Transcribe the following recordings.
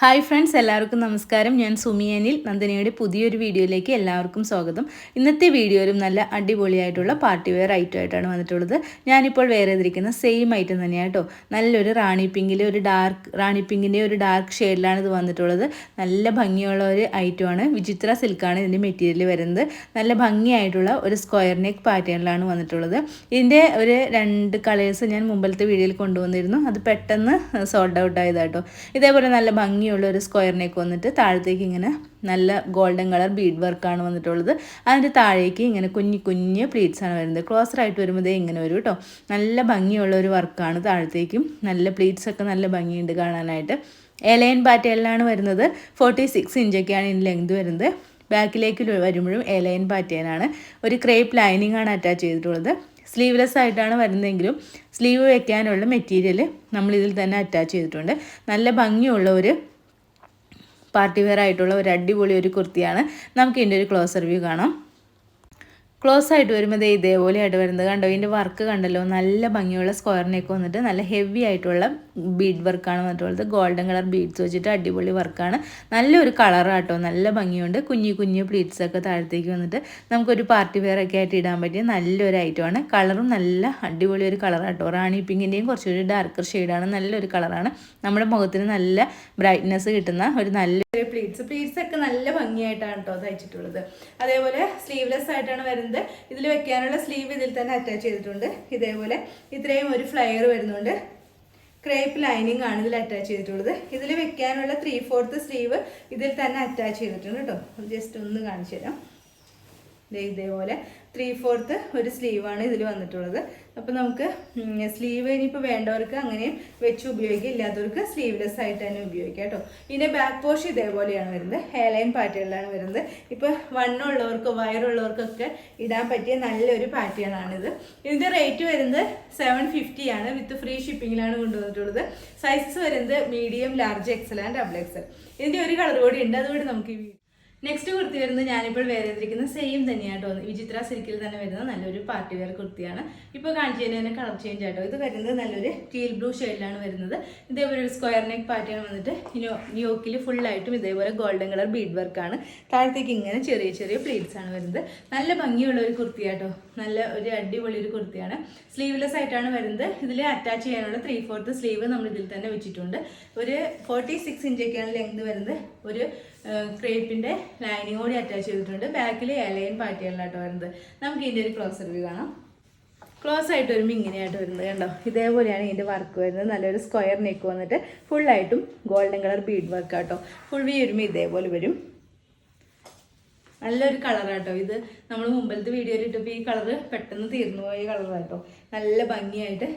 Hi friends, എല്ലാവർക്കും നമസ്കാരം. ഞാൻ സുമിയനിൽ നന്ദിനിയുടെ പുതിയൊരു വീഡിയോയിലേക്ക് എല്ലാവർക്കും സ്വാഗതം. ഇന്നത്തെ വീഡിയോയിലും നല്ല അടിപൊളിയായിട്ടുള്ള പാർട്ടി വെയർ ഐറ്റം ആയിട്ടാണ് വന്നിട്ടുള്ളത്. ഞാനിപ്പോൾ വെയർ ചെയ്തിരിക്കുന്ന സെയിം ഐറ്റം തന്നെയാണ് കേട്ടോ. നല്ലൊരു റാണി പിങ്കിൻ്റെ ഒരു ഡാർക്ക് ഷെയ്ഡിലാണ് ഇത് വന്നിട്ടുള്ളത്. നല്ല ഭംഗിയുള്ള ഒരു ഐറ്റമാണ്. വിചിത്ര സിൽക്കാണ് ഇതിൻ്റെ മെറ്റീരിയൽ വരുന്നത്. നല്ല ഭംഗിയായിട്ടുള്ള ഒരു സ്ക്വയർ നെക്ക് പാറ്റേണിലാണ് വന്നിട്ടുള്ളത്. ഇതിൻ്റെ ഒരു 2 കളേഴ്സ് ഞാൻ മുമ്പത്തെ വീഡിയോയിൽ കൊണ്ടുവന്നിരുന്നു. അത് പെട്ടെന്ന് സോൾഡ് ഔട്ട് ആയതാട്ടോ. ഇതേപോലെ നല്ല ഭംഗിയുള്ള ഒരു സ്ക്വയർ നെക്ക് വന്നിട്ട് താഴത്തേക്ക് ഇങ്ങനെ നല്ല ഗോൾഡൻ കളർ ബീഡ് വർക്കാണ് വന്നിട്ടുള്ളത്. അതിൻ്റെ താഴേക്ക് ഇങ്ങനെ കുഞ്ഞു പ്ലീറ്റ്സ് ആണ് വരുന്നത്. ക്ലോസർ ആയിട്ട് വരുമ്പോൾ ഇങ്ങനെ വരും കേട്ടോ. നല്ല ഭംഗിയുള്ള ഒരു വർക്കാണ്. താഴത്തേക്കും നല്ല പ്ലീറ്റ്സ് ഒക്കെ നല്ല ഭംഗിയുണ്ട് കാണാനായിട്ട്. എലൈൻ പാറ്റേണിലാണ് വരുന്നത്. 46 ഇഞ്ചൊക്കെയാണ് ഇതിന് ലെങ്ത് വരുന്നത്. ബാക്കിലേക്ക് വരുമ്പോഴും എലൈൻ പാറ്റേണാണ്. ഒരു ക്രേപ്പ് ലൈനിങ് ആണ് അറ്റാച്ച് ചെയ്തിട്ടുള്ളത്. സ്ലീവ്ലെസ് ആയിട്ടാണ് വരുന്നതെങ്കിലും സ്ലീവ് വെക്കാനുള്ള മെറ്റീരിയൽ നമ്മളിതിൽ തന്നെ അറ്റാച്ച് ചെയ്തിട്ടുണ്ട്. നല്ല ഭംഗിയുള്ള ഒരു പാർട്ടി വെയർ ആയിട്ടുള്ള ഒരു അടിപൊളി ഒരു കുർത്തിയാണ്. നമുക്ക് ഇതിൻ്റെ ഒരു ക്ലോസർ വ്യൂ കാണാം. ക്ലോസ് ആയിട്ട് വരുമ്പോൾ ഇതേപോലെ ആയിട്ട് വരുന്നത് കണ്ടോ. ഇതിൻ്റെ വർക്ക് കണ്ടല്ലോ. നല്ല ഭംഗിയുള്ള സ്ക്വയർ നെക്ക് വന്നിട്ട് നല്ല ഹെവി ആയിട്ടുള്ള ബീഡ് വർക്കാണ് വന്നിട്ടുള്ളത്. ഗോൾഡൻ കളർ ബീഡ്സ് വെച്ചിട്ട് അടിപൊളി വർക്കാണ്. നല്ലൊരു കളറാട്ടോ. നല്ല ഭംഗിയുണ്ട്. കുഞ്ഞു പ്ലീറ്റ്സ് ഒക്കെ താഴത്തേക്ക് വന്നിട്ട് നമുക്കൊരു പാർട്ടി വെയർ ഒക്കെ ആയിട്ട് ഇടാൻ പറ്റിയ നല്ലൊരു ഐറ്റമാണ്. കളറും നല്ല അടിപൊളി ഒരു കളറാട്ടോ. റാണി പിങ്കിൻ്റെയും കുറച്ചൊരു ഡാർക്കർ ഷെയ്ഡാണ്. നല്ലൊരു കളറാണ്. നമ്മുടെ മുഖത്തിന് നല്ല ബ്രൈറ്റ്നെസ് കിട്ടുന്ന ഒരു നല്ല പ്ലീറ്റ്സ് ഒക്കെ നല്ല ഭംഗിയായിട്ടാണ് കേട്ടോ തയ്ച്ചിട്ടുള്ളത്. അതേപോലെ സ്ലീവ്ലെസ് ആയിട്ടാണ് വരുന്നത്. ഇതിൽ വെക്കാനുള്ള സ്ലീവ് ഇതിൽ തന്നെ അറ്റാച്ച് ചെയ്തിട്ടുണ്ട്. ഇതേപോലെ ഇത്രയും ഒരു ഫ്ലയർ വരുന്നുണ്ട്. ക്രേപ്പ് ലൈനിങ് ആണ് ഇതിൽ അറ്റാച്ച് ചെയ്തിട്ടുള്ളത്. ഇതിൽ വെക്കാനുള്ള 3/4 സ്ലീവ് ഇതിൽ തന്നെ അറ്റാച്ച് ചെയ്തിട്ടുണ്ട് കേട്ടോ. ജസ്റ്റ് ഒന്ന് കാണിച്ചു തരാം. ഇതേപോലെ 3/4 ഒരു സ്ലീവാണ് ഇതിൽ വന്നിട്ടുള്ളത്. അപ്പോൾ നമുക്ക് സ്ലീവ് ഇനിയിപ്പോൾ വേണ്ടവർക്ക് അങ്ങനെയും വെച്ച് ഉപയോഗിക്കുക, ഇല്ലാത്തവർക്ക് സ്ലീവ്ലെസ് ആയിട്ട് തന്നെ ഉപയോഗിക്കാം കേട്ടോ. ഇതിൻ്റെ ബാക്ക് പോർഷൻ ഇതേപോലെയാണ് വരുന്നത്. ഹെയർലൈൻ പാറ്റേണിലാണ് വരുന്നത്. ഇപ്പോൾ വണ്ണമുള്ളവർക്കോ വയറുള്ളവർക്കൊക്കെ ഇടാൻ പറ്റിയ നല്ലൊരു പാറ്റേണാണിത്. ഇതിൻ്റെ റേറ്റ് വരുന്നത് 750 ആണ്. വിത്ത് ഫ്രീ ഷിപ്പിങ്ങിലാണ് കൊണ്ടുവന്നിട്ടുള്ളത്. സൈസസ് വരുന്നത് medium, large, Excel and double XL. ഇതിൻ്റെ ഒരു കളർ കൂടി ഉണ്ട്. അതുകൊണ്ട് നമുക്ക് നെക്സ്റ്റ് കുർത്തി വരുന്നത് ഞാനിപ്പോൾ വെയർ ചെയ്തിരിക്കുന്ന സെയിം തന്നെയാണ് കേട്ടോ. വിചിത്ര സിൽക്കിൽ തന്നെ വരുന്ന നല്ലൊരു പാർട്ടി വെയർ കുർത്തിയാണ്. ഇപ്പോൾ കാണിച്ചു തന്നെ കളർ ചേഞ്ച് ആട്ടോ. ഇത് വരുന്നത് നല്ലൊരു ടീൽ ബ്ലൂ ഷെയ്ഡിലാണ് വരുന്നത്. ഇതേപോലെ ഒരു സ്ക്വയർ നെക്ക് പാറ്റേൺ വന്നിട്ട് യോക്കിൽ ഫുള്ളായിട്ടും ഇതേപോലെ ഗോൾഡൻ കളർ ബീഡ് വർക്കാണ്. താഴത്തേക്ക് ഇങ്ങനെ ചെറിയ പ്ലീറ്റ്സ് ആണ് വരുന്നത്. നല്ല ഭംഗിയുള്ള ഒരു കുർത്തിയാട്ടോ. നല്ല ഒരു അടിപൊളി ഒരു കുർത്തിയാണ്. സ്ലീവ്ലെസ് ആയിട്ടാണ് വരുന്നത്. ഇതിൽ അറ്റാച്ച് ചെയ്യാനുള്ള 3/4 സ്ലീവ് നമ്മൾ ഇതിൽ തന്നെ വെച്ചിട്ടുണ്ട്. ഒരു 46 ഇഞ്ചൊക്കെയാണ് ലെങ്ത് വരുന്നത്. ഒരു ക്രേപ്പിൻ്റെ ലൈനിങ് കൂടി അറ്റാച്ച് ചെയ്തിട്ടുണ്ട്. ബാക്കിൽ എലൈൻ പാറ്റേണിലാട്ടോ വരുന്നത്. നമുക്ക് ഇതിൻ്റെ ഒരു ക്ലോസർ വ്യൂ കാണാം. ക്ലോസ് ആയിട്ട് വരുമ്പോൾ ഇങ്ങനെയായിട്ട് വരുന്നത് കണ്ടോ. ഇതേപോലെയാണ് ഇതിൻ്റെ വർക്ക് വരുന്നത്. നല്ലൊരു സ്ക്വയർ നെക്ക് വന്നിട്ട് ഫുള്ളായിട്ടും ഗോൾഡൻ കളർ ബീഡ് വർക്ക് ആട്ടോ. ഫുൾ വ്യൂ വരുമ്പോൾ ഇതേപോലെ വരും. നല്ലൊരു കളറാട്ടോ. ഇത് നമ്മൾ മുമ്പത്തെ വീഡിയോയിൽ ഇട്ടപ്പോൾ ഈ കളറ് പെട്ടെന്ന് തീർന്നു പോയ കളറാട്ടോ. നല്ല ഭംഗിയായിട്ട്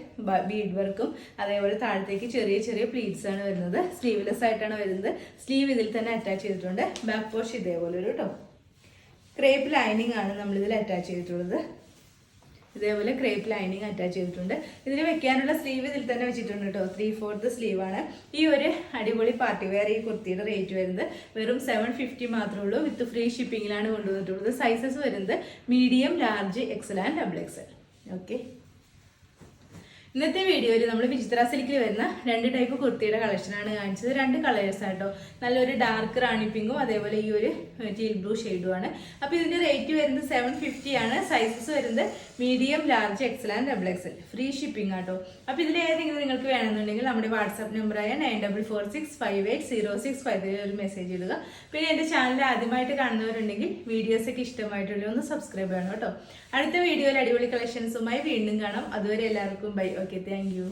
ബീഡ് വർക്കും അതേപോലെ താഴത്തേക്ക് ചെറിയ പ്ലീറ്റ്സ് ആണ് വരുന്നത്. സ്ലീവ്ലെസ് ആയിട്ടാണ് വരുന്നത്. സ്ലീവ് ഇതിൽ തന്നെ അറ്റാച്ച് ചെയ്തിട്ടുണ്ട്. ബാക്ക് പോർഷൻ ഇതേപോലെ ഒരു കേട്ടോ. ക്രേപ്പ് ലൈനിങ് ആണ് നമ്മളിതിൽ അറ്റാച്ച് ചെയ്തിട്ടുള്ളത്. ഇതേപോലെ ക്രേപ്പ് ലൈനിങ് അറ്റാച്ച് ചെയ്തിട്ടുണ്ട്. ഇതിന് വെക്കാനുള്ള സ്ലീവ് ഇതിൽ തന്നെ വെച്ചിട്ടുണ്ട് കേട്ടോ. 3/4 സ്ലീവാണ്. ഈ ഒരു അടിപൊളി പാർട്ടി വെയർ ഈ കുർത്തിയുടെ റേറ്റ് വരുന്നത് വെറും 750 മാത്രമേ ഉള്ളൂ. വിത്ത് ഫ്രീ ഷിപ്പിങ്ങിലാണ് കൊണ്ടുവന്നിട്ടുള്ളത്. സൈസസ് വരുന്നത് medium, large, Excel and double XL. Okay, ഇന്നത്തെ വീഡിയോയിൽ നമ്മൾ വിചിത്ര സിൽക്കിൽ വരുന്ന 2 ടൈപ്പ് കുർത്തിയുടെ കളക്ഷനാണ് കാണിച്ചത്. 2 കളേഴ്സ് ആട്ടോ. നല്ലൊരു ഡാർക്ക് റാണി പിങ്കും അതേപോലെ ഈ ഒരു ടീൽ ബ്ലൂ ഷെയ്ഡുമാണ്. അപ്പോൾ ഇതിൻ്റെ റേറ്റ് വരുന്നത് 750 ആണ്. സൈസസ് വരുന്നത് medium, large, Excel and double XL. Free shipping ആട്ടോ. അപ്പോൾ ഇതിൽ ഏതെങ്കിലും നിങ്ങൾക്ക് വേണമെന്നുണ്ടെങ്കിൽ നമ്മുടെ വാട്സാപ്പ് നമ്പറായ 9446580653 ഒരു മെസ്സേജ് ഇടുക. പിന്നെ എൻ്റെ ചാനൽ ആദ്യമായിട്ട് കാണുന്നവരുണ്ടെങ്കിൽ വീഡിയോസൊക്കെ ഇഷ്ടമായിട്ടുള്ള ഒന്ന് സബ്സ്ക്രൈബ് ചെയ്യണം കേട്ടോ. അടുത്ത വീഡിയോയിൽ അടിപൊളി കളക്ഷൻസുമായി വീണ്ടും കാണാം. അതുവരെ എല്ലാവർക്കും ബൈ. Okay, thank you.